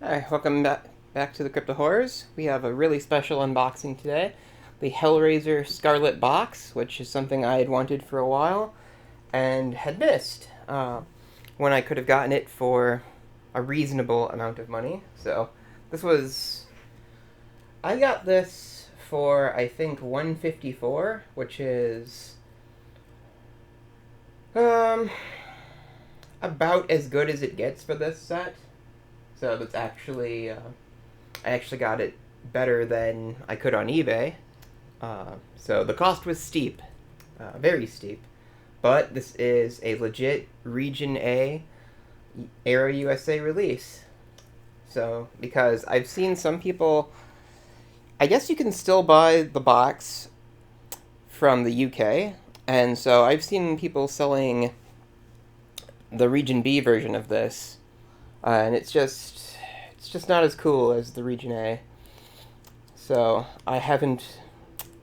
Hi, welcome back to the Crypto Horrors. We have a really special unboxing today. The Hellraiser Scarlet box, which is something I had wanted for a while and had missed when I could have gotten it for a reasonable amount of money. So this was... I got this for, I think, 154, which is um, about as good as it gets for this set. So that's actually... I actually got it better than I could on eBay. So the cost was steep, very steep. But this is a legit Region A Aero USA release. So, because I've seen some people, I guess you can still buy the box from the UK, and so I've seen people selling the Region B version of this, and it's just not as cool as the Region A. So I haven't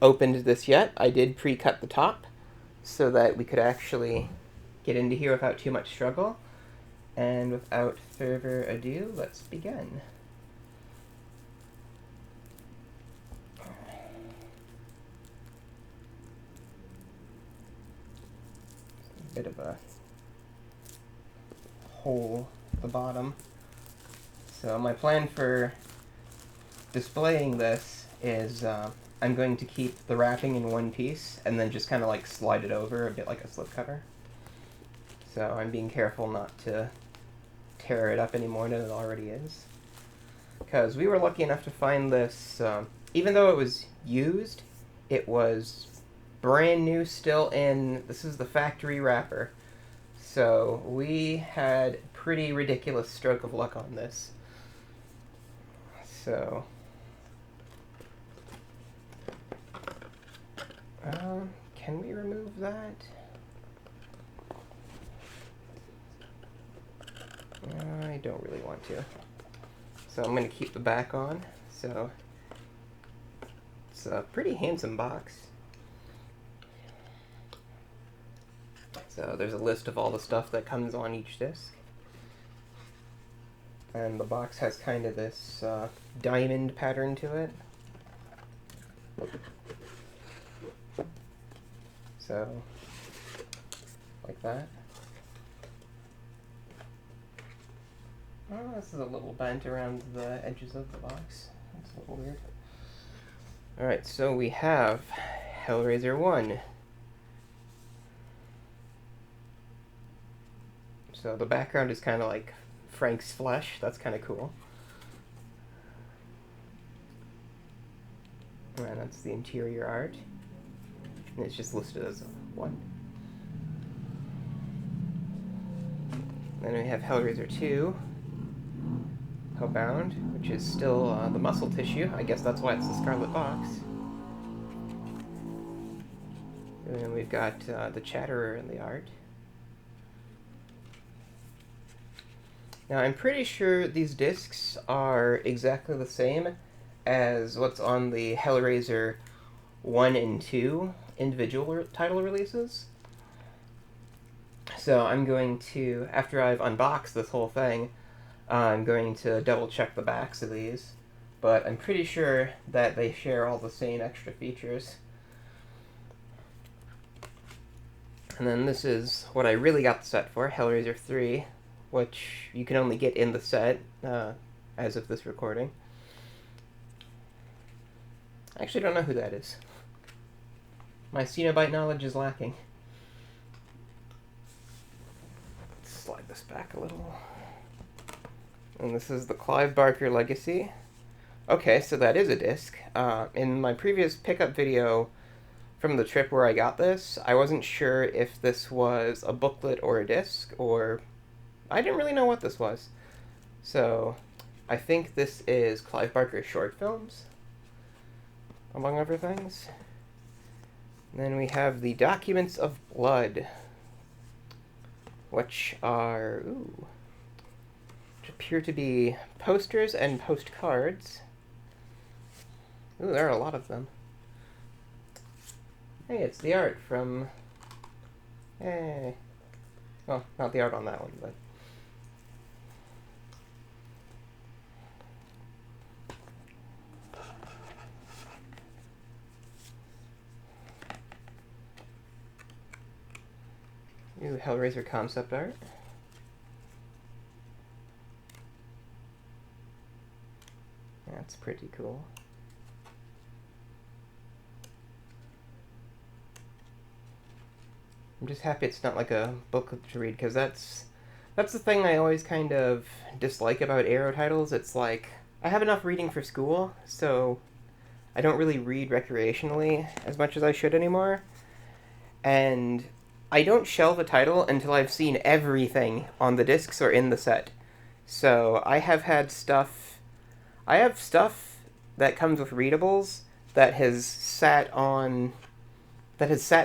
opened this yet. I did pre-cut the top so that we could actually get into here without too much struggle. And without further ado, let's begin. A bit of a hole at the bottom. So my plan for displaying this is I'm going to keep the wrapping in one piece and then just kind of like slide it over a bit like a slipcover. So I'm being careful not to tear it up any more than it already is. Because we were lucky enough to find this, even though it was used, it was brand new still in, this is the factory wrapper. So we had pretty ridiculous stroke of luck on this. So, can we remove that? I don't really want to. So I'm going to keep the back on. So it's a pretty handsome box. So there's a list of all the stuff that comes on each disc. And the box has kind of this diamond pattern to it. So, like that. Oh, this is a little bent around the edges of the box. That's a little weird. Alright, so we have Hellraiser One. So the background is kind of like Frank's flesh. That's kind of cool. And that's the interior art. And it's just listed as one. Then we have Hellraiser 2, Hellbound, which is still the muscle tissue. I guess that's why it's the Scarlet box. And then we've got the Chatterer in the art. Now, I'm pretty sure these discs are exactly the same as what's on the Hellraiser 1 and 2 individual title releases. So I'm going to, after I've unboxed this whole thing, I'm going to double check the backs of these. But I'm pretty sure that they share all the same extra features. And then this is what I really got the set for, Hellraiser 3. Which you can only get in the set as of this recording. I actually don't know who that is. My Cenobite knowledge is lacking. Let's slide this back a little. And this is the Clive Barker Legacy. Okay, so that is a disc. In my previous pickup video from the trip where I got this, I wasn't sure if this was a booklet or a disc, or I didn't really know what this was. So, I think this is Clive Barker's short films, among other things. And then we have the Documents of Blood, which are, which appear to be posters and postcards. Ooh, there are a lot of them. Hey, it's the art from, hey. Well, not the art on that one, but New Hellraiser concept art. That's pretty cool. I'm just happy it's not like a book to read, because that's the thing I always kind of dislike about Arrow titles. It's like, I have enough reading for school, so I don't really read recreationally as much as I should anymore. And I don't shelve a title until I've seen everything on the discs or in the set. So I have stuff that comes with readables that has sat in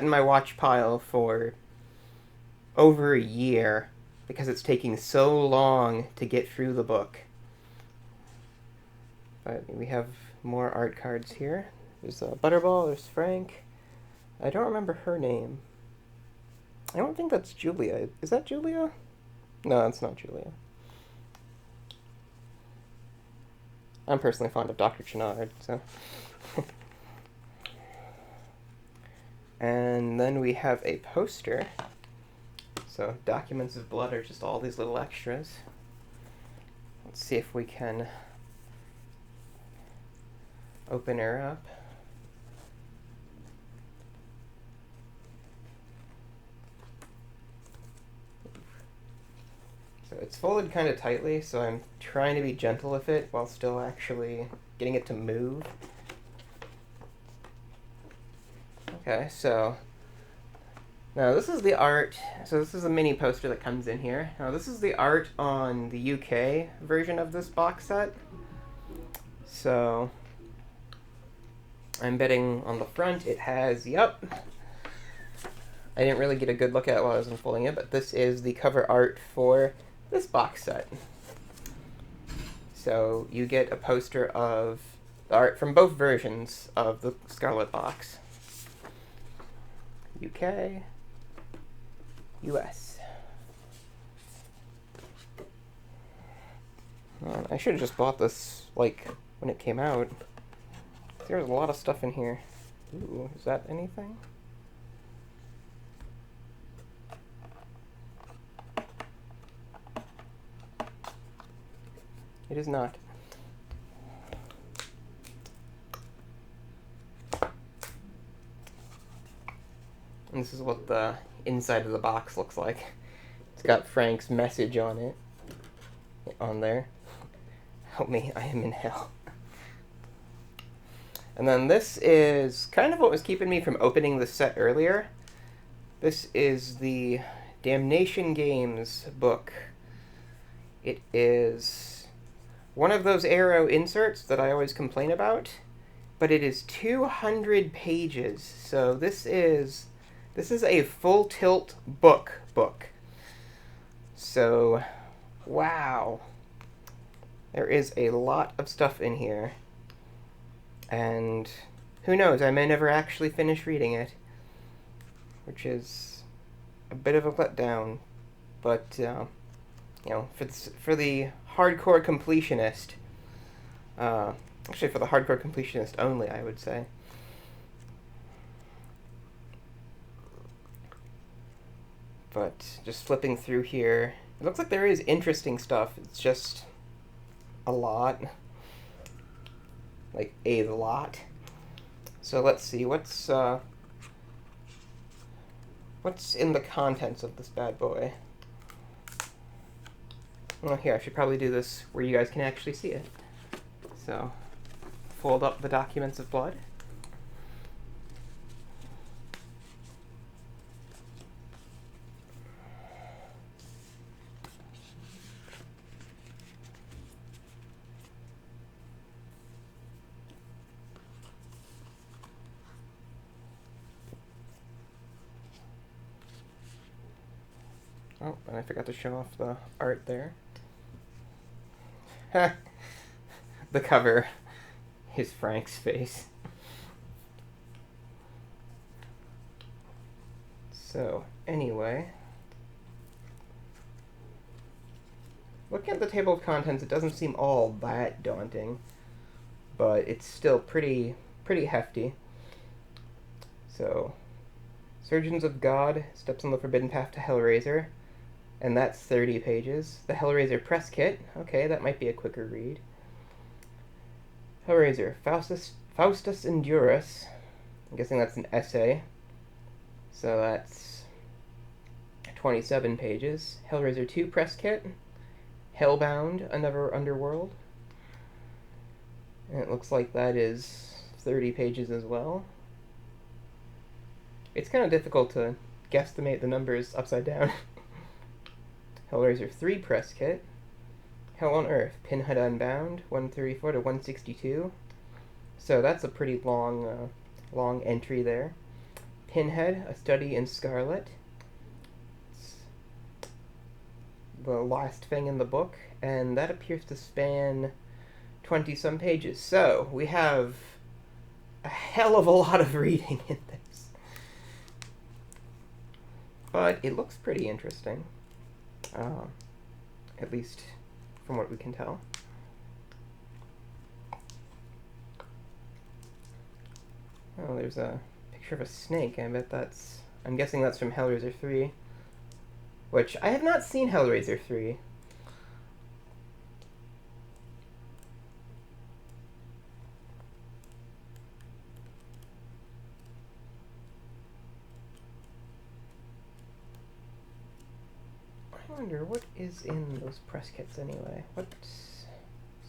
my watch pile for over a year because it's taking so long to get through the book. But we have more art cards here. There's Butterball, there's Frank. I don't remember her name. I don't think that's Julia. Is that Julia? No, it's not Julia. I'm personally fond of Dr. Chenard, so... And then we have a poster. So, Documents of Blood are just all these little extras. Let's see if we can open her up. So it's folded kind of tightly, so I'm trying to be gentle with it while still actually getting it to move. Okay, so now this is the art. So this is a mini poster that comes in here. Now this is the art on the UK version of this box set. So I'm betting on the front it has, yep. I didn't really get a good look at it while I was unfolding it, but this is the cover art for this box set. So you get a poster of the art from both versions of the Scarlet box. UK, US. I should have just bought this, like, when it came out. There's a lot of stuff in here. Ooh, is that anything? It is not. And this is what the inside of the box looks like. It's got Frank's message on it. On there. Help me, I am in hell. And then this is kind of what was keeping me from opening the set earlier. This is the Damnation Games book. It is one of those Arrow inserts that I always complain about, but it is 200 pages. So this is a full tilt book. So, wow. There is a lot of stuff in here. And who knows, I may never actually finish reading it, which is a bit of a letdown. But, you know, for the hardcore completionist, actually for the hardcore completionist only, I would say. But just flipping through here, it looks like there is interesting stuff. It's just a lot. Like, a lot. So let's see, what's in the contents of this bad boy? Well, here, I should probably do this where you guys can actually see it. So, fold up the Documents of Blood. Oh, and I forgot to show off the art there. The cover is Frank's face. So, anyway. Looking at the table of contents, it doesn't seem all that daunting, but it's still pretty hefty. So, Surgeons of God steps on the forbidden path to Hellraiser, and that's 30 pages. The Hellraiser press kit. Okay, that might be a quicker read. Hellraiser, Faustus Endurus. I'm guessing that's an essay. So that's 27 pages. Hellraiser 2 press kit. Hellbound, Another Underworld. And it looks like that is 30 pages as well. It's kind of difficult to guesstimate the numbers upside down. Hellraiser 3 press kit. Hell on Earth, Pinhead Unbound, 134 to 162. So that's a pretty long entry there. Pinhead, A Study in Scarlet. It's the last thing in the book, and that appears to span 20-some pages. So we have a hell of a lot of reading in this. But it looks pretty interesting. At least from what we can tell. Oh, there's a picture of a snake. I'm guessing that's from Hellraiser 3. Which, I have not seen Hellraiser 3. I wonder what is in those press kits anyway. What's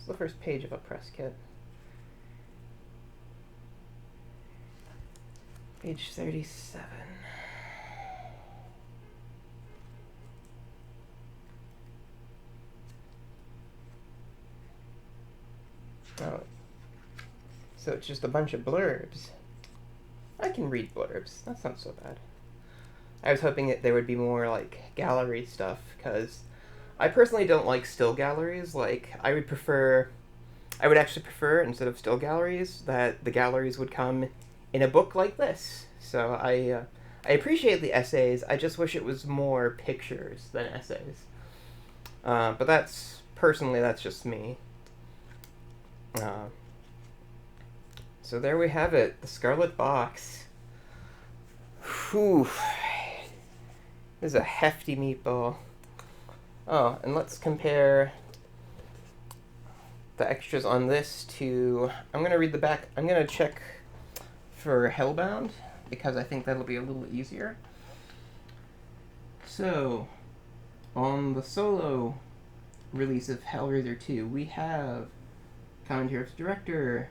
the first page of a press kit? Page 37. Oh, so it's just a bunch of blurbs. I can read blurbs. That's not so bad. I was hoping that there would be more, like, gallery stuff, because I personally don't like still galleries. Like, I would actually prefer, instead of still galleries, that the galleries would come in a book like this. So I appreciate the essays, I just wish it was more pictures than essays. But that's just me. So there we have it, the Scarlet Box. Whew. This is a hefty meatball. Oh, and let's compare the extras on this to... I'm going to read the back. I'm going to check for Hellbound, because I think that'll be a little easier. So, on the solo release of Hellraiser 2, we have commentary with the director,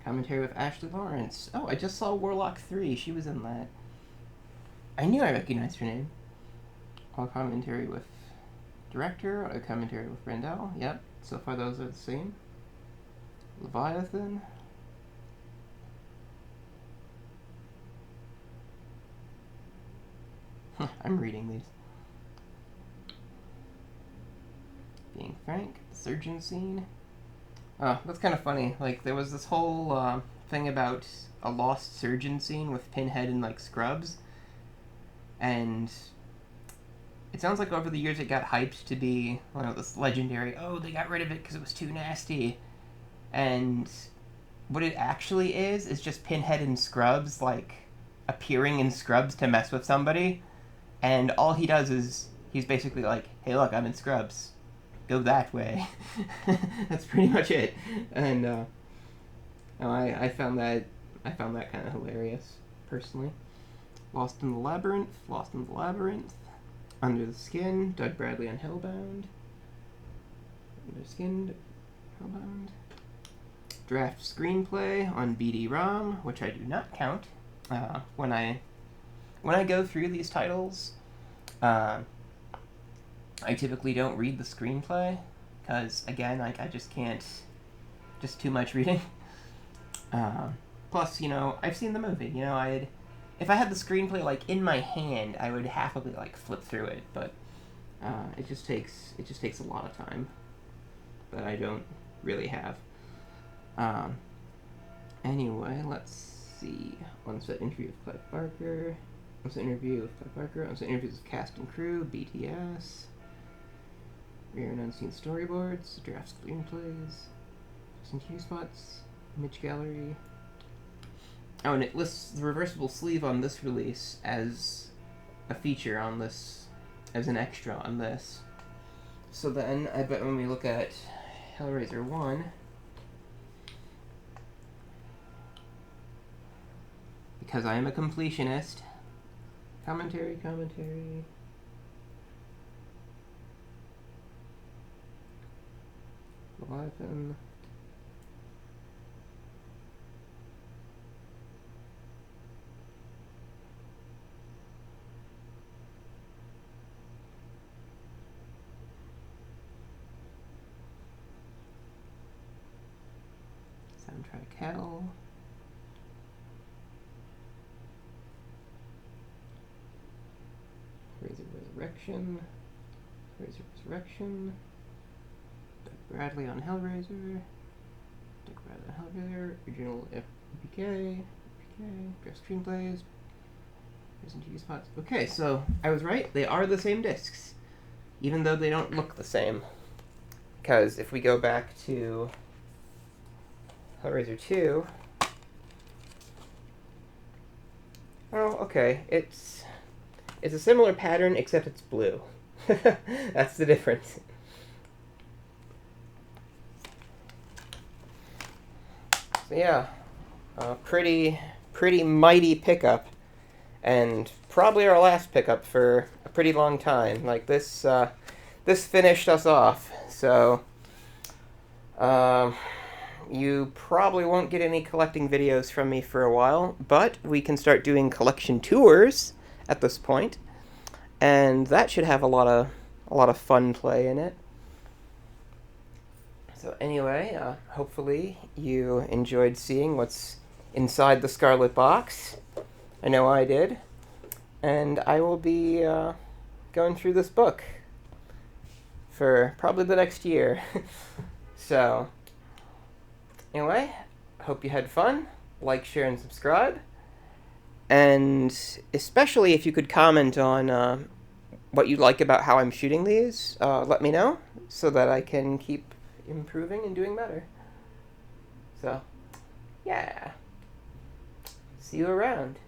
commentary with Ashley Lawrence. Oh, I just saw Warlock 3. She was in that. I knew I recognized her name. All commentary with director, a commentary with Rendell. Yep, so far those are the same. Leviathan. I'm reading these. Being frank, the surgeon scene. Oh, that's kind of funny. Like, there was this whole thing about a lost surgeon scene with Pinhead and, like, scrubs. And it sounds like over the years it got hyped to be, you know, this legendary, oh, they got rid of it because it was too nasty. And what it actually is just Pinhead and Scrubs, like, appearing in Scrubs to mess with somebody. And all he does is, he's basically like, hey, look, I'm in Scrubs. Go that way. That's pretty much it. And I found that kind of hilarious, personally. Lost in the Labyrinth, Under the Skin, Doug Bradley on Hellbound. Under the Skin, Hellbound. Draft Screenplay on BD-ROM, which I do not count. When I go through these titles, I typically don't read the screenplay, because, again, I just can't, just too much reading. Plus, you know, I've seen the movie, you know, if I had the screenplay, like, in my hand, I would happily, like, flip through it, but it just takes a lot of time that I don't really have. Anyway, let's see. On-set interview with Clive Barker. On-set interview with Clive Barker. On-set interviews with cast and crew. BTS. Rare and unseen storyboards. Draft screenplays. Some TV spots. Image gallery. Oh, and it lists the reversible sleeve on this release as a feature on this, as an extra on this. So then, I bet when we look at Hellraiser 1, because I am a completionist, commentary, Leviathan. Soundtrack Hell. Resurrection. Doug Bradley on Hellraiser. Original FPK. Draft screenplays. Present TV spots. Okay, so I was right. They are the same discs, even though they don't look the same. Because if we go back to Hellraiser 2, oh, okay, it's a similar pattern, except it's blue. That's the difference. So yeah, pretty mighty pickup, and probably our last pickup for a pretty long time. Like this finished us off. So you probably won't get any collecting videos from me for a while, but we can start doing collection tours at this point, and that should have a lot of fun play in it. So anyway, hopefully you enjoyed seeing what's inside the Scarlet box. I know I did, and I will be going through this book for probably the next year. So anyway, hope you had fun. Like, share, and subscribe. And especially if you could comment on what you like about how I'm shooting these, let me know so that I can keep improving and doing better. So, yeah. See you around.